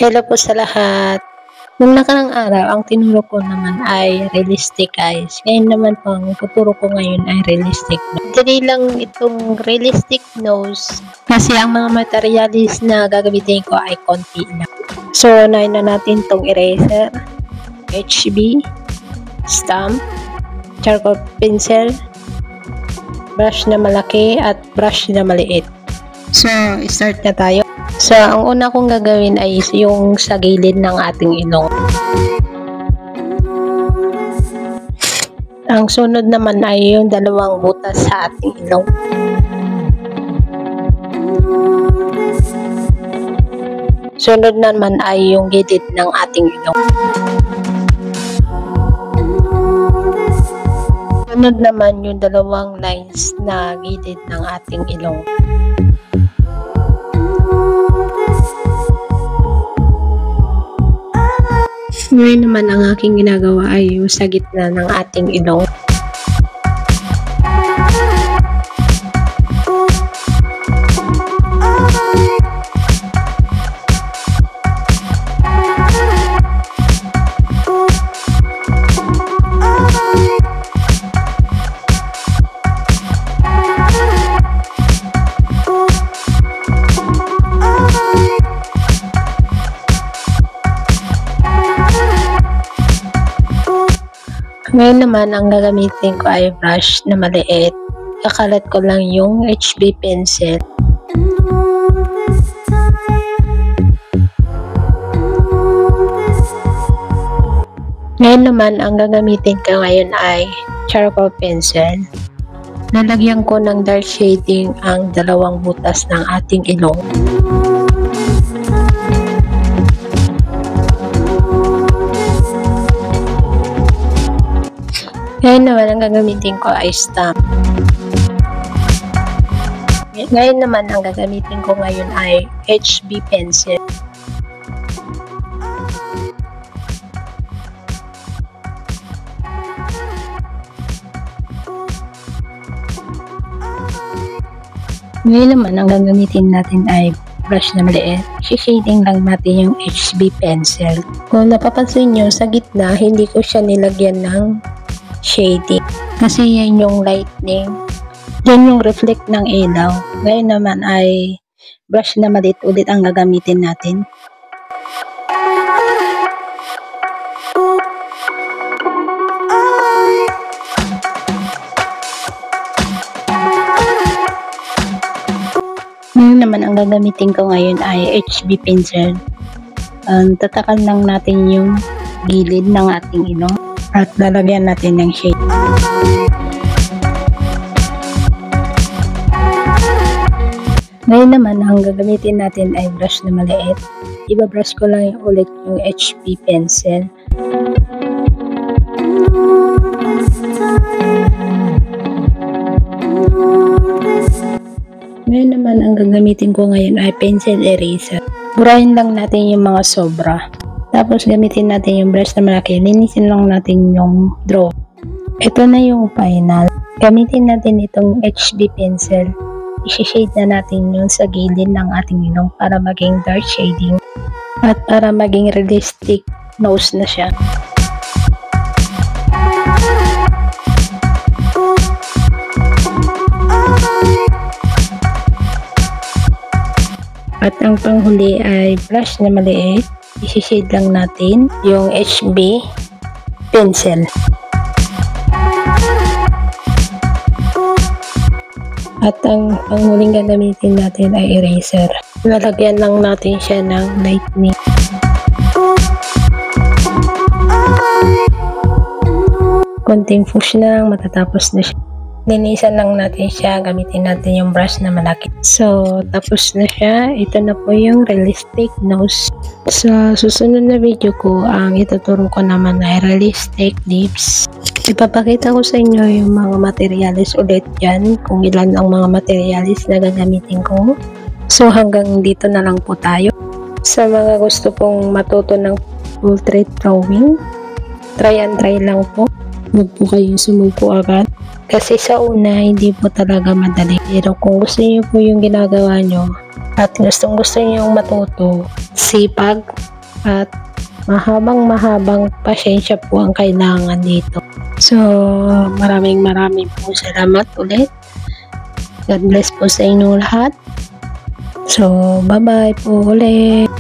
Hello po sa lahat. Nung nakarang araw, ang tinuro ko naman ay realistic eyes. Ngayon naman po, ang tuturo ko ngayon ay realistic nose. Dali lang itong realistic nose kasi ang mga materialis na gagamitin ko ay konti lang. So, unahin na natin itong eraser, HB, stamp, charcoal pencil, brush na malaki at brush na maliit. So, start na tayo. So, ang una kong gagawin ay yung sa gilid ng ating ilong. Ang sunod naman ay yung dalawang butas sa ating ilong. Sunod naman ay yung gilid ng ating ilong. Sunod naman yung dalawang lines na gilid ng ating ilong. Ngayon naman ang aking ginagawa ay yung sa gitna ng ating ilong. Ngayon naman, ang gagamitin ko ay brush na maliit. Kakalat ko lang yung HB pencil. Ngayon naman, ang gagamitin ko ngayon ay charcoal pencil. Lalagyan ko ng dark shading ang dalawang butas ng ating ilong. Ngayon naman, ang gagamitin ko ay stamp. Ngayon naman, ang gagamitin ko ngayon ay HB pencil. Ngayon naman, ang gagamitin natin ay brush na maliit. Shading lang natin yung HB pencil. Kung napapansin nyo, sa gitna, hindi ko siya nilagyan ng shading kasi yan yung lightning, yan yung reflect ng ilaw. Ngayon naman ay brush na maliit ulit ang gagamitin natin. Ngayon naman ang gagamitin ko ngayon ay HB pencil. Tatakan lang natin yung gilid ng ating ilong at lalagyan natin ng shade. Ngayon naman, ang gagamitin natin ay brush na maliit. Ibabrush ko lang ulit yung HB pencil. Ngayon naman, ang gagamitin ko ngayon ay pencil eraser. Burahin lang natin yung mga sobra. Tapos gamitin natin yung brush na malaki. Linisin lang natin yung draw. Ito na yung final. Gamitin natin itong HB pencil. I-shade na natin yung sa gilid ng ating ilong para maging dark shading. At para maging realistic nose na siya. At ang panghuli ay brush na maliit. I-shade lang natin yung HB pencil. At ang panghuling gagamitin natin ay eraser. Lalagyan lang natin siya ng lightning. Konting push na lang, matatapos na siya. Linisan lang natin siya, gamitin natin yung brush na malaki. So, tapos na siya. Ito na po yung realistic nose. Sa susunod na video ko, ang ituturo ko naman ay realistic lips. Ipapakita ko sa inyo yung mga materialis ulit dyan, kung ilan ang mga materialis na gagamitin ko. So, hanggang dito na lang po tayo. Sa mga gusto pong matuto ng portrait drawing, try and try lang po. Huwag po kayong sumuko agad. Kasi sa una, hindi po talaga madali. Pero kung gusto niyo po yung ginagawa nyo, at gustong gusto niyo matuto, sipag at mahabang pasensya po ang kailangan dito. So, maraming po salamat ulit. God bless po sa inyong lahat. So, bye-bye po ulit.